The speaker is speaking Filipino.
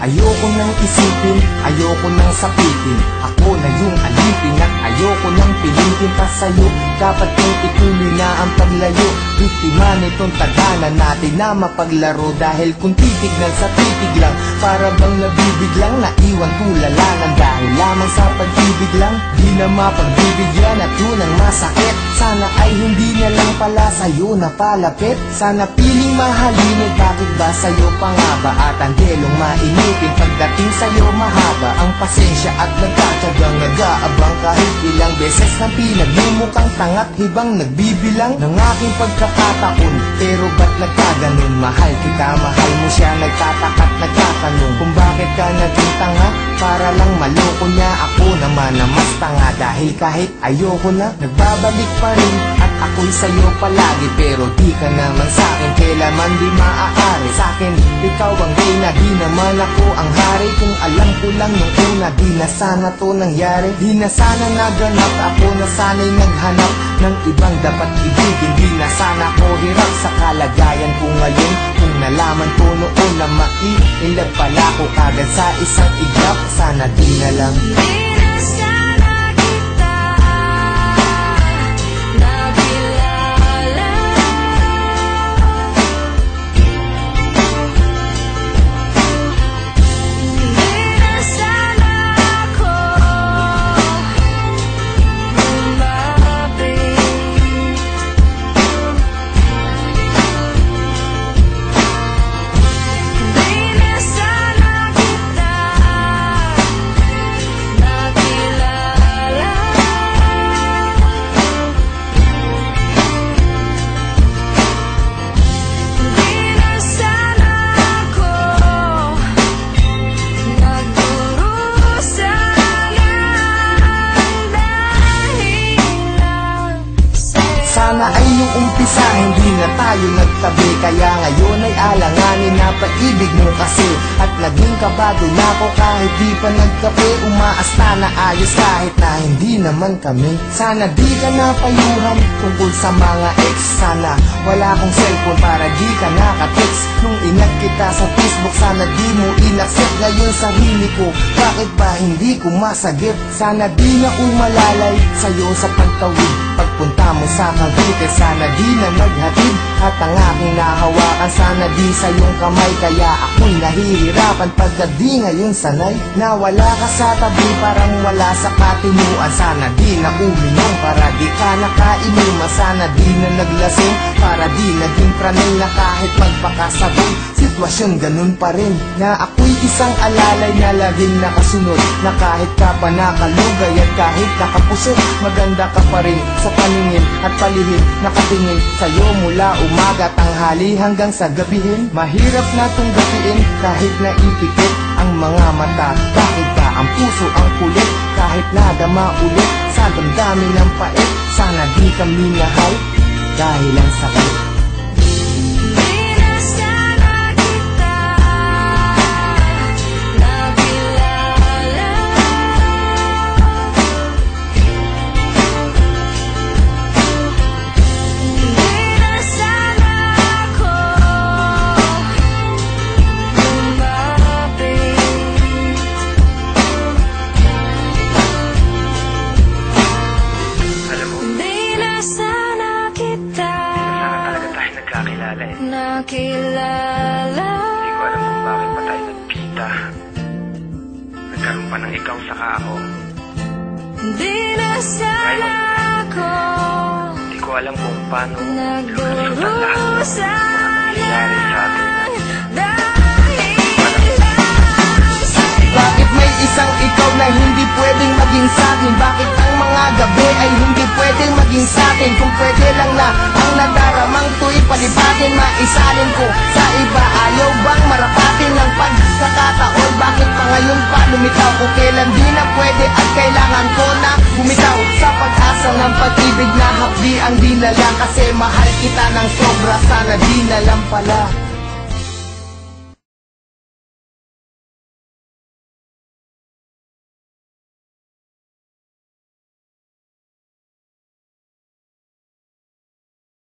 Ayoko nang isipin, ayoko nang sapitin. Ako na yung alipin at ayoko nang pilitin pa sa'yo. Dapat kong ituloy na ang paglayo. Biktima nitong taganan natin na mapaglaro. Dahil kung titignan sa titig lang, para bang nabibiglang naiwan tulalanan. Dahil lamang sa pag-ibig lang, di na mapagbibigyan at yun ang masakit. Sana ay hindi na lang pala sa'yo napalapit. Sana piling mahalin, bakit ba sa'yo pa nga ba? At ang delong mainipin, pagdating sa'yo mahaba ang pasensya at nagkatsagang nag-aabang. Kahit ilang beses na pinaglumukang tangat hibang nagbibilang ng aking pagkakataon. Pero ba't nagkaganon? Mahal kita, mahal mo siya, nagtatakat nagtatanong kung bakit ka naging tanga. Para lang maloko niya, ako naman na mas tanga. Dahil kahit ayoko na, nagbabalik pa rin. At ako'y sa'yo palagi, pero di ka naman sa'kin kailanman di maaari. Sa'kin, ikaw ang reyna, di naman ako ang hari. Kung alam ko lang nung una, di na sana to nangyari. Di na sana naganap, ako na sana'y naghanap ng ibang dapat ibigin. Di na sana ko hirap sa kalagayan ko ngayon. Kung nalaman ko noon na maiilag pala ko kagad sa isang iglap, sana di na lang. Sana ay yung umpisa, hindi na tayo nagtabi. Kaya ngayon ay alanganin na pag-ibig mo kasi. At naging kabado na ako kahit di pa nagkape. Umaasta na ayos kahit na hindi naman kami. Sana di ka napayuhan tungkol sa mga ex. Sana wala akong cellphone para di ka nakatext. Nung inag kita sa Facebook, sana di mo inaccept. Ngayon sarili ko, bakit ba hindi ko masagip? Sana di na umalalay sa'yo sa pagtawid. Pagpunta mo sa Cavite, sana di na naghatid. At ang aking nahawakan, sana di sa iyong kamay. Kaya ako'y nahihirapan pagka di ngayon sanay. Nawala ka sa tabi, parang wala sa katinuan. Sana di na uminom, para di ka nakainuman. Sana di na naglasing, para di naging pranay. Na kahit magpakasabay, sitwasyon ganun pa rin. Na ako'y isang alalay na laging nakasunod. Na kahit ka pa nakalugay at kahit nakapusot, maganda ka pa rin sa paningin at palihim. Nakatingin sa'yo mula umaga, tanghali hanggang sa gabihin. Mahirap na tong gapiin kahit naipikit ang mga mata. Bakit ba ang puso ang kulit kahit nadama ulit sa damdamin ng pait? Sana di kami nahal dahil ang sakit. Nakilala. Hindi ko alam kung bakit pa tayo nagkita. Nagkaroon pa ng ikaw saka ako. Di na sana ako. Hindi ko alam kung paano nagdurusa na sa atin. Bakit may isang ikaw na hindi pwedeng maging sa'kin? Bakit ang mga gabi ay hindi pwedeng maging sa'kin? Kung pwede lang na ang nadaramang to'y palipatin, maisalin ko sa iba. Ayaw bang marapatin ng pagkakataon? Bakit pa ngayon pa lumitaw? Kung kailan di na pwede at kailangan ko na bumitaw sa pag-asa ng pag-ibig na hapdi ang dinala. Kasi mahal kita ng sobra, sana di na lang pala.